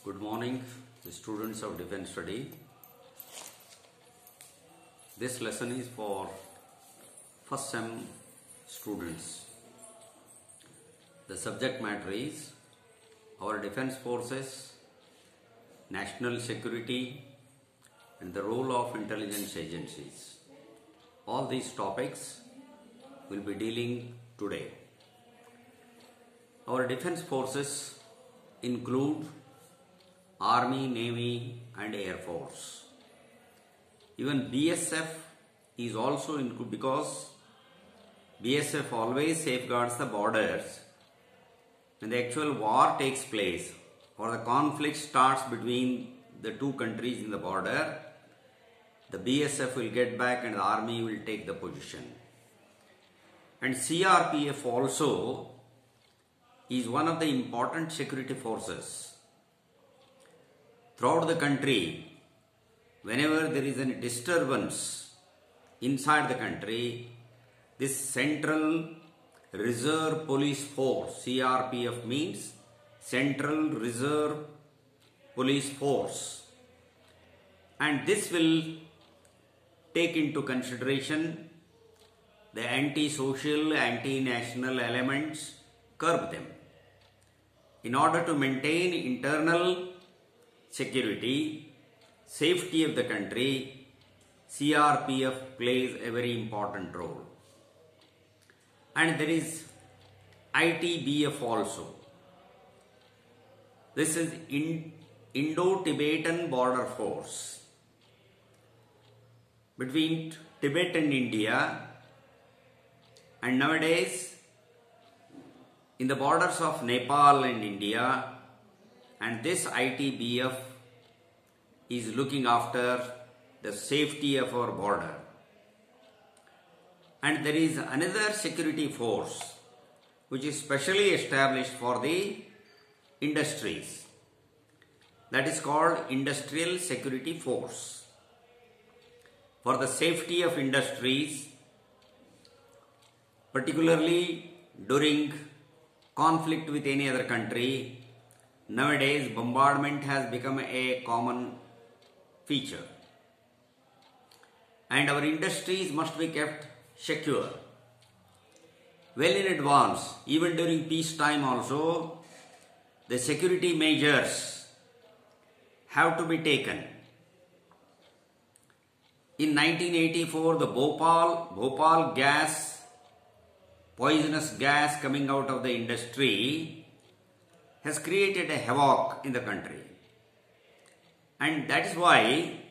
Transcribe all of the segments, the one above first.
Good morning, the students of Defence Study. This lesson is for first sem students. The subject matter is our defence forces, national security, and the role of intelligence agencies. All these topics will be dealing today. Our defence forces include Army, Navy and Air Force. Even BSF is also included because BSF always safeguards the borders. When the actual war takes place or the conflict starts between the two countries in the border, the BSF will get back and the army will take the position. And CRPF also is one of the important security forces. Throughout the country, whenever there is a disturbance inside the country, this Central Reserve Police Force, CRPF means Central Reserve Police Force, and this will take into consideration the anti-social, anti-national elements, curb them. In order to maintain internal security, safety of the country, CRPF plays a very important role. And there is ITBF also. This is Indo-Tibetan Border Force between Tibet and India, and nowadays in the borders of Nepal and India, and this ITBF is looking after the safety of our border. And there is another security force which is specially established for the industries. That is called Industrial Security Force. For the safety of industries, particularly during conflict with any other country, nowadays bombardment has become a common feature. And our industries must be kept secure. Well in advance, even during peacetime also, the security measures have to be taken. In 1984, the Bhopal gas, poisonous gas coming out of the industry, has created a havoc in the country. And that is why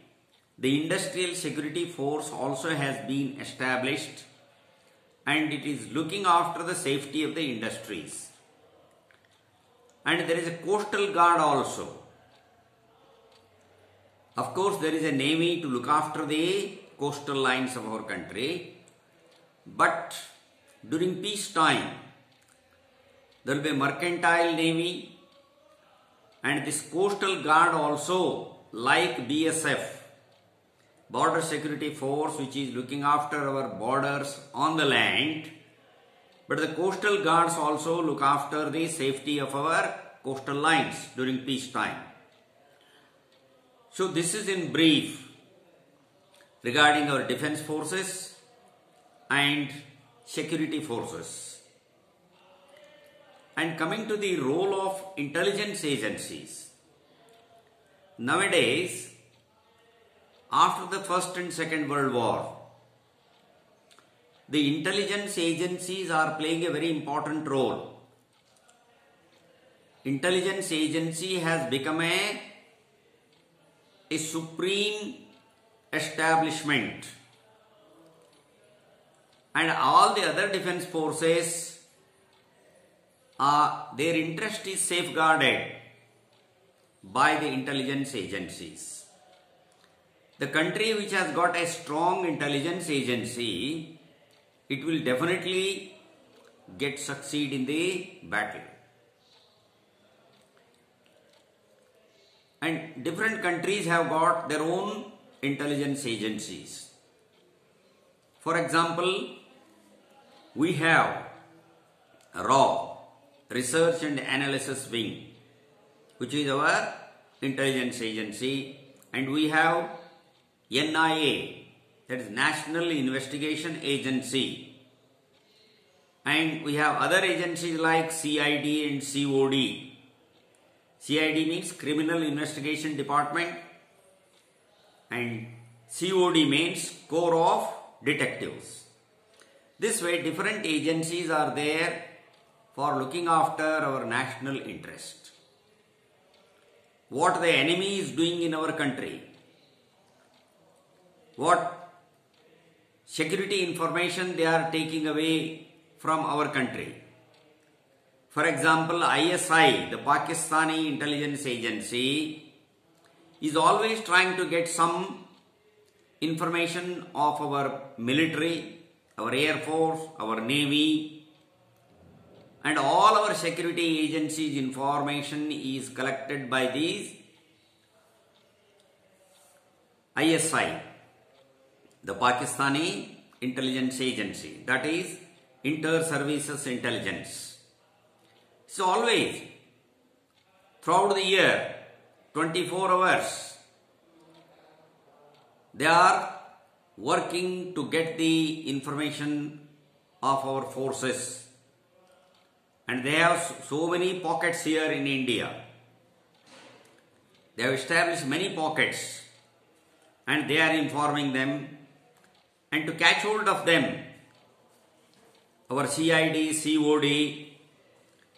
the Industrial Security Force also has been established, and it is looking after the safety of the industries. And there is a Coastal Guard also. Of course, there is a Navy to look after the coastal lines of our country, but during peacetime, there will be a mercantile navy, and this Coastal Guard also, like BSF, Border Security Force, which is looking after our borders on the land, but the Coastal Guards also look after the safety of our coastal lines during peacetime. So this is in brief regarding our defense forces and security forces. And coming to the role of intelligence agencies. Nowadays, after the First and Second World War, the intelligence agencies are playing a very important role. Intelligence agency has become a supreme establishment, and all the other defense forces, their interest is safeguarded by the intelligence agencies. The country which has got a strong intelligence agency, it will definitely succeed in the battle. And different countries have got their own intelligence agencies. For example, we have RAW, Research and Analysis Wing, which is our intelligence agency, and we have NIA, that is National Investigation Agency, and we have other agencies like CID and COD. CID means Criminal Investigation Department, and COD means Corps of Detectives. This way different agencies are there for looking after our national interest. What the enemy is doing in our country, what security information they are taking away from our country. For example, ISI, the Pakistani intelligence agency, is always trying to get some information of our military, our air force, our navy, and all our security agencies' information is collected by these ISI, the Pakistani intelligence agency, that is Inter-Services Intelligence. So always, throughout the year, 24 hours, they are working to get the information of our forces. And they have so many pockets here in India. They have established many pockets and they are informing them. And to catch hold of them, our CID, COD,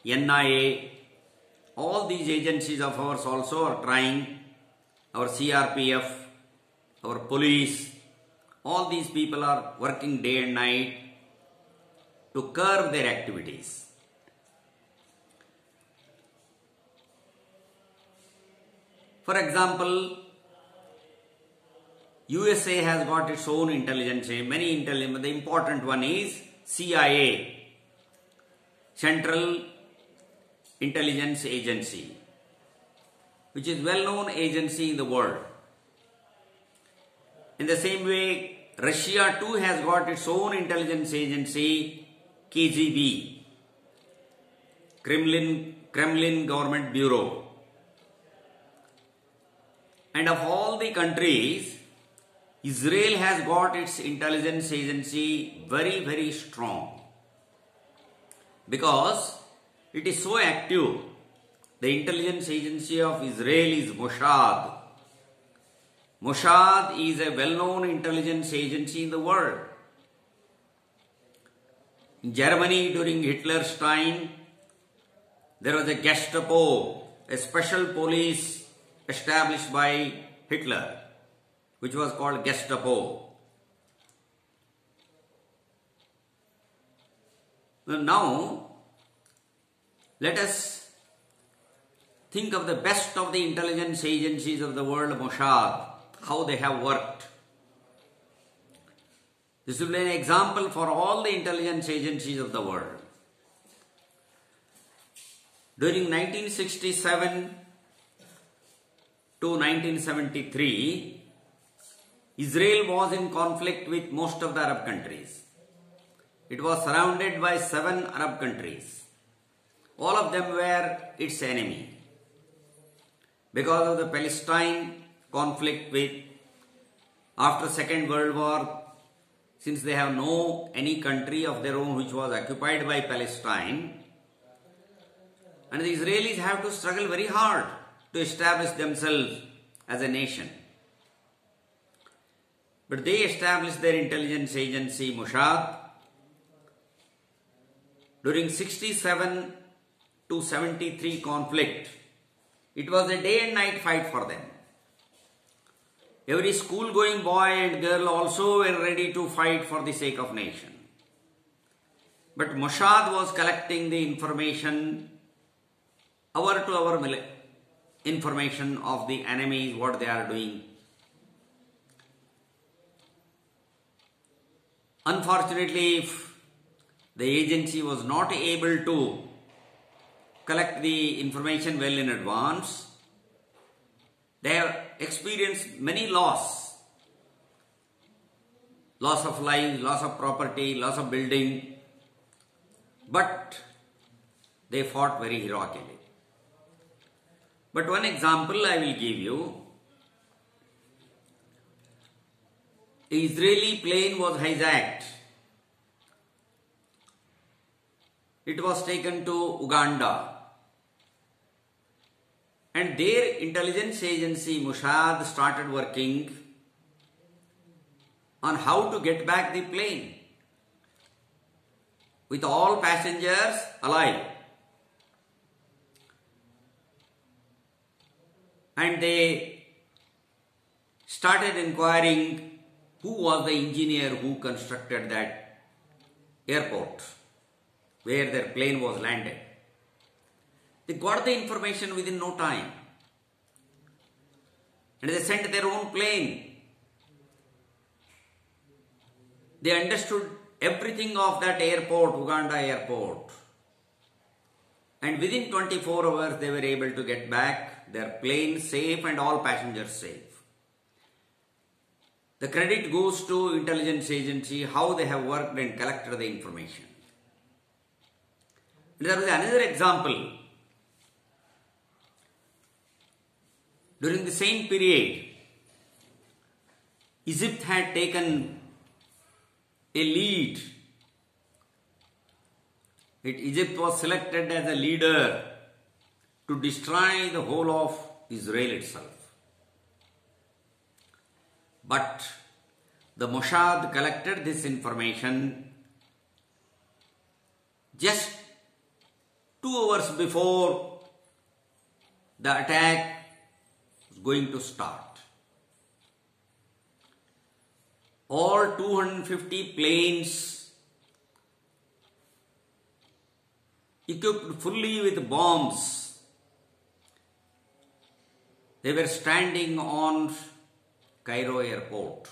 NIA, all these agencies of ours also are trying, our CRPF, our police, all these people are working day and night to curb their activities. For example, USA has got its own intelligence, many intelligence. The important one is CIA, Central Intelligence Agency, which is well-known agency in the world. In the same way, Russia too has got its own intelligence agency, KGB, Kremlin Government Bureau. And of all the countries, Israel has got its intelligence agency very, very strong because it is so active. The intelligence agency of Israel is Mossad. Mossad is a well-known intelligence agency in the world. In Germany during Hitler's time, there was a Gestapo, a special police established by Hitler, which was called Gestapo. Now, let us think of the best of the intelligence agencies of the world, Mossad, how they have worked. This will be an example for all the intelligence agencies of the world. During 1967 to 1973, Israel was in conflict with most of the Arab countries. It was surrounded by 7 Arab countries. All of them were its enemy. Because of the Palestine conflict after Second World War, since they have no any country of their own which was occupied by Palestine, and the Israelis have to struggle very hard to establish themselves as a nation. But they established their intelligence agency, Mossad. During 67 to 73 conflict, it was a day and night fight for them. Every school-going boy and girl also were ready to fight for the sake of nation. But Mossad was collecting the information, hour to hour information of the enemies, what they are doing. Unfortunately, if the agency was not able to collect the information well in advance, they have experienced many loss of life, loss of property, loss of building, but they fought very heroically. But one example I will give you. An Israeli plane was hijacked. It was taken to Uganda. And their intelligence agency, Mossad, started working on how to get back the plane with all passengers alive. And they started inquiring who was the engineer who constructed that airport where their plane was landed. They got the information within no time. And they sent their own plane. They understood everything of that airport, Uganda airport. And within 24 hours they were able to get back their plane safe and all passengers safe. The credit goes to intelligence agency, how they have worked and collected the information. There was another example. During the same period, Egypt had taken a lead. Egypt was selected as a leader to destroy the whole of Israel itself. But the Mossad collected this information just 2 hours before the attack was going to start. All 250 planes equipped fully with bombs, they were standing on Cairo airport.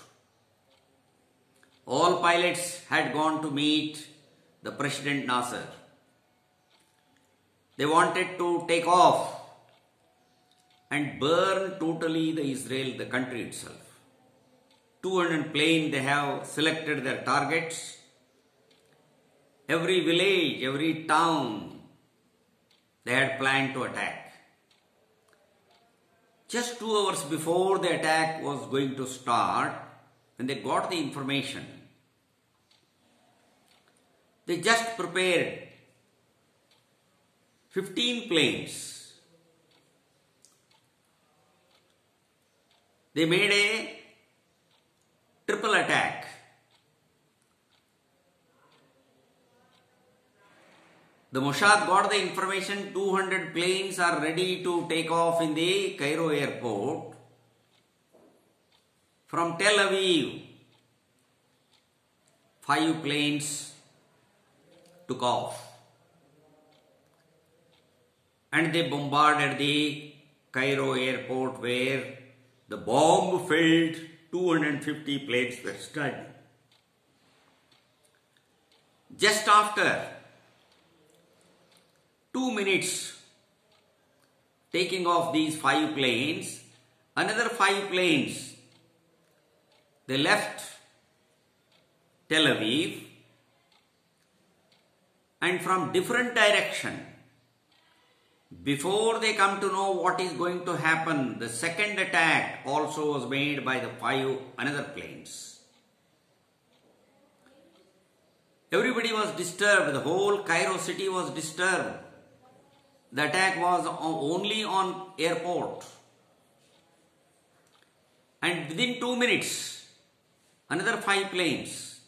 All pilots had gone to meet the President Nasser. They wanted to take off and burn totally the country itself. 200 planes, they have selected their targets. Every village, every town, they had planned to attack. Just 2 hours before the attack was going to start, when they got the information, they just prepared 15 planes. They made a triple attack. The Mossad got the information 200 planes are ready to take off in the Cairo airport. From Tel Aviv, 5 planes took off. And they bombarded the Cairo airport where the bomb-filled 250 planes were standing. Just after 2 minutes taking off these 5 planes, another 5 planes, they left Tel Aviv and from different direction. Before they come to know what is going to happen, the second attack also was made by the 5 another planes. Everybody was disturbed. The whole Cairo city was disturbed. The attack was only on airport. And within 2 minutes, another 5 planes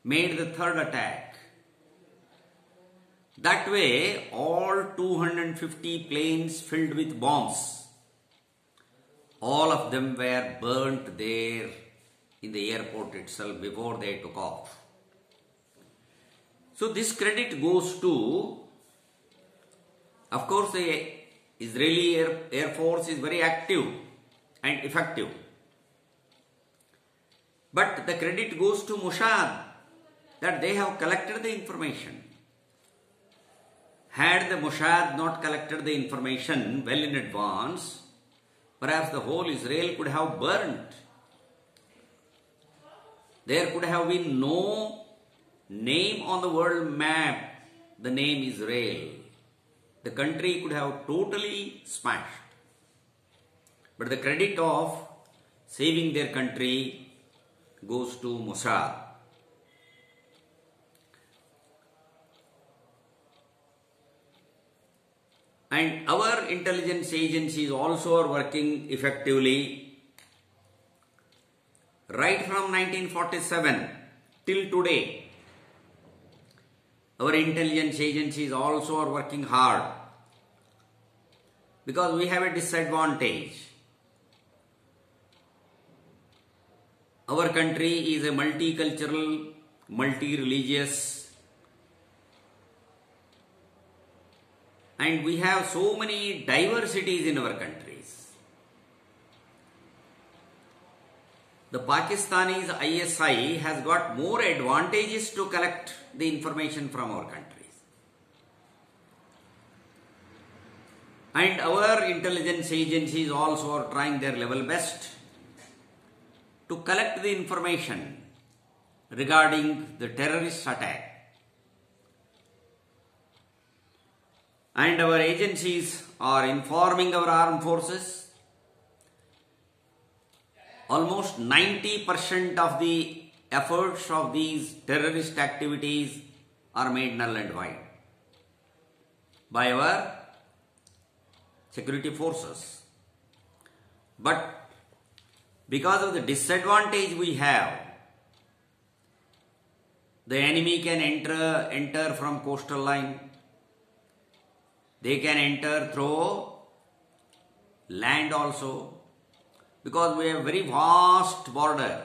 made the third attack. That way, all 250 planes filled with bombs, all of them were burnt there in the airport itself before they took off. So this credit goes to, of course, the Israeli Air Force is very active and effective. But the credit goes to Mossad that they have collected the information. Had the Mossad not collected the information well in advance, perhaps the whole Israel could have burnt. There could have been no name on the world map, the name Israel. the country could have totally smashed. But the credit of saving their country goes to Mossad. And our intelligence agencies also are working effectively. Right from 1947 till today, our intelligence agencies also are working hard because we have a disadvantage. Our country is a multicultural, multi-religious, and we have so many diversities in our countries. The Pakistani's ISI has got more advantages to collect the information from our countries. And our intelligence agencies also are trying their level best to collect the information regarding the terrorist attack. And our agencies are informing our armed forces. Almost 90% of the efforts of these terrorist activities are made null and void by our security forces. But because of the disadvantage we have, the enemy can enter from coastal line. They can enter through land also, because we have very vast border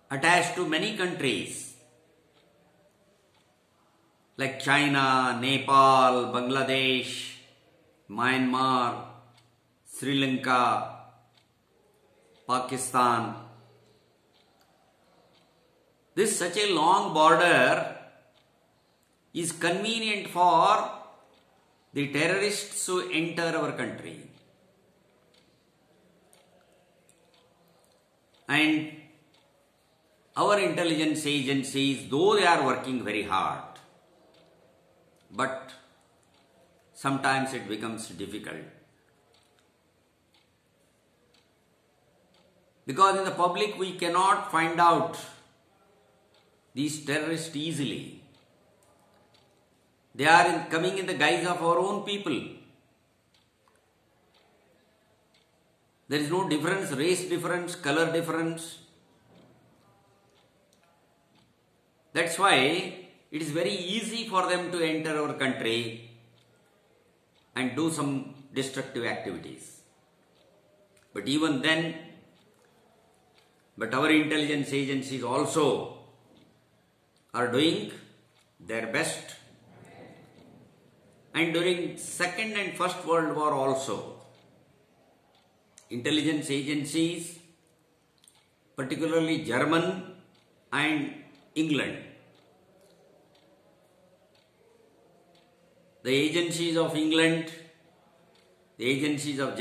attached to many countries like China, Nepal, Bangladesh, Myanmar, Sri Lanka, Pakistan. This such a long border is convenient for the terrorists to enter our country. And our intelligence agencies, though they are working very hard, but sometimes it becomes difficult. Because in the public we cannot find out these terrorists easily. They are coming in the guise of our own people. There is no difference, race difference, color difference. That's why it is very easy for them to enter our country and do some destructive activities. But even then, our intelligence agencies also are doing their best. And during Second and First World War also, intelligence agencies, particularly German and England, the agencies of England, the agencies of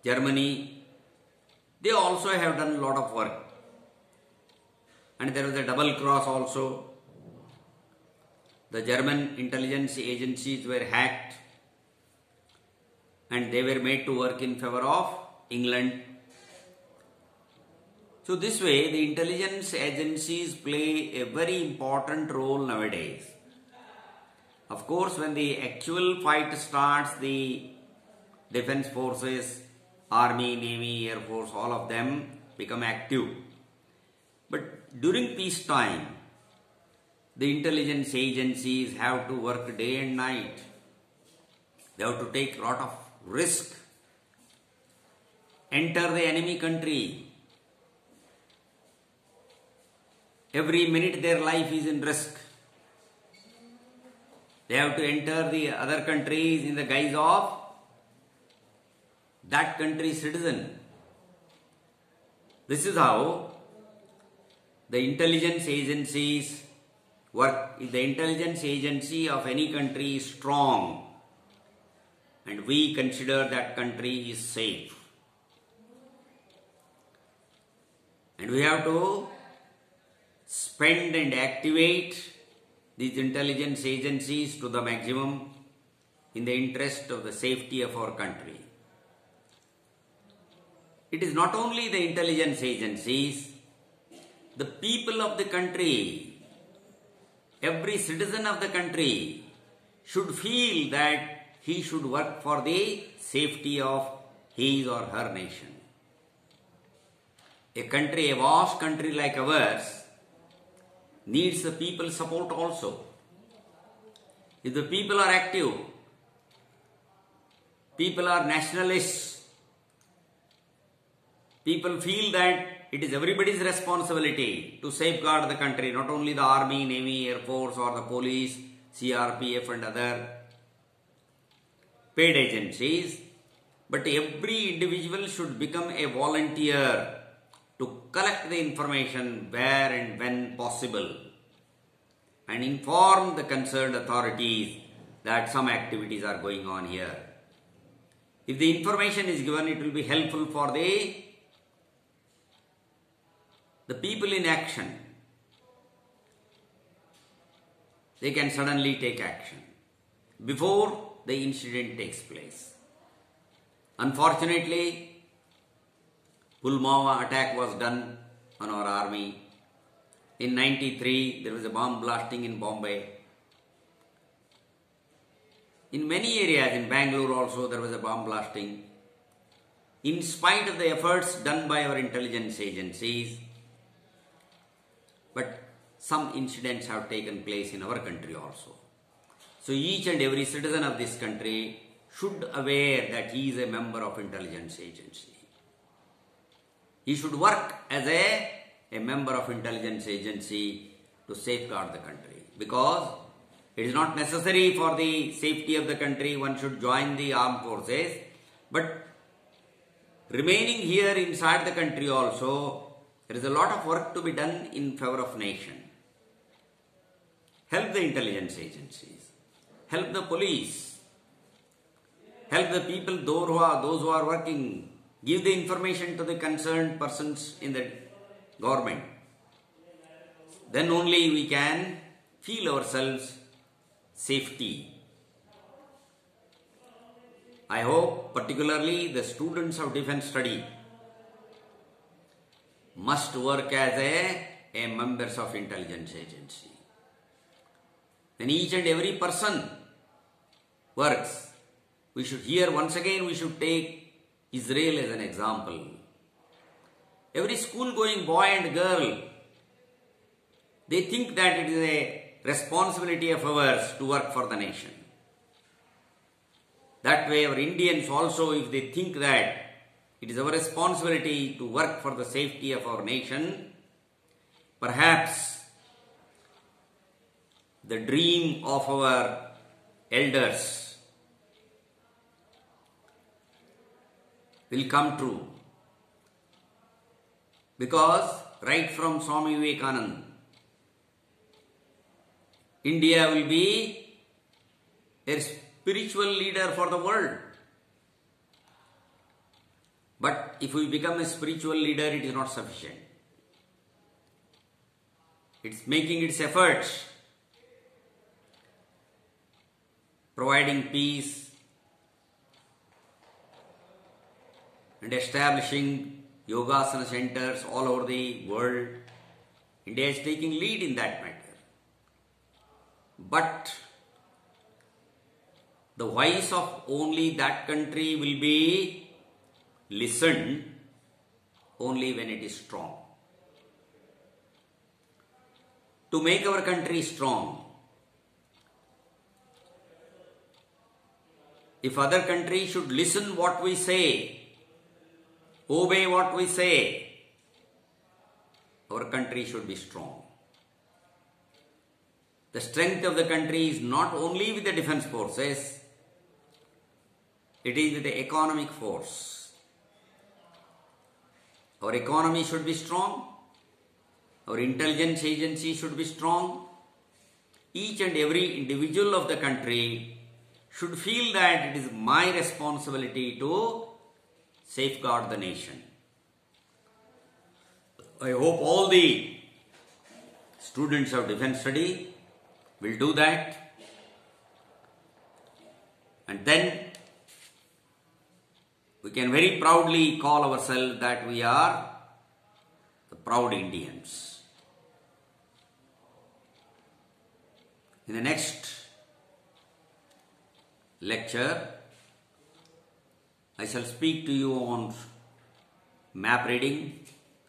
Germany, they also have done a lot of work. And there was a double cross also. The German intelligence agencies were hacked and they were made to work in favor of England. So this way the intelligence agencies play a very important role nowadays. Of course, when the actual fight starts, the defense forces, army, navy, air force, all of them become active. But during peacetime, the intelligence agencies have to work day and night. They have to take a lot of risk. Enter the enemy country. Every minute their life is in risk. They have to enter the other countries in the guise of that country's citizen. This is how the intelligence agencies work. If the intelligence agency of any country is strong and we consider that country is safe, and we have to spend and activate these intelligence agencies to the maximum in the interest of the safety of our country. It is not only the intelligence agencies, the people of the country, every citizen of the country should feel that he should work for the safety of his or her nation. A country, a vast country like ours, needs the people's support also. If the people are active, people are nationalists, people feel that it is everybody's responsibility to safeguard the country, not only the army, navy, air force or the police, CRPF and other paid agencies, but every individual should become a volunteer to collect the information where and when possible and inform the concerned authorities that some activities are going on here. If the information is given, it will be helpful for the people in action. They can suddenly take action before the incident takes place. Unfortunately, Pulwama attack was done on our army. In 93, there was a bomb blasting in Bombay. In many areas, in Bangalore also, there was a bomb blasting. In spite of the efforts done by our intelligence agencies, but some incidents have taken place in our country also. So each and every citizen of this country should aware that he is a member of intelligence agency. He should work as a member of intelligence agency to safeguard the country, because it is not necessary for the safety of the country one should join the armed forces, but remaining here inside the country also, there is a lot of work to be done in favor of nation. Help the intelligence agencies, help the police, help the people, those who are working, give the information to the concerned persons in the government. Then only we can feel ourselves safety. I hope particularly the students of defense study must work as a members of intelligence agency. When each and every person works, we should once again we should take Israel as an example. Every school going boy and girl, they think that it is a responsibility of ours to work for the nation. That way our Indians also, if they think that it is our responsibility to work for the safety of our nation, perhaps the dream of our elders will come true. Because right from Swami Vivekananda, India will be a spiritual leader for the world. But if we become a spiritual leader, it is not sufficient. It's making its efforts, providing peace and establishing yogasana centers all over the world. India is taking lead in that matter. But the voice of only that country will be listened only when it is strong. To make our country strong, if other countries should listen what we say, obey what we say, our country should be strong. The strength of the country is not only with the defense forces, it is with the economic force. Our economy should be strong, our intelligence agency should be strong. Each and every individual of the country should feel that it is my responsibility to safeguard the nation. I hope all the students of defense study We'll do that, and then we can very proudly call ourselves that we are the proud Indians. In the next lecture, I shall speak to you on map reading.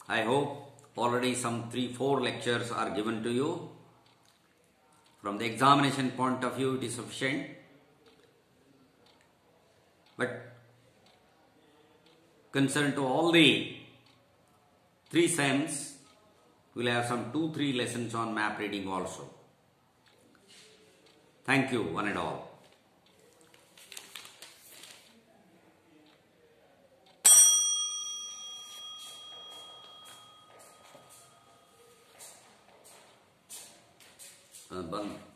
I hope already some 3-4 lectures are given to you. From the examination point of view, it is sufficient. But concerned to all the 3 SEMs, we will have some 2-3 lessons on map reading also. Thank you, one and all. Band.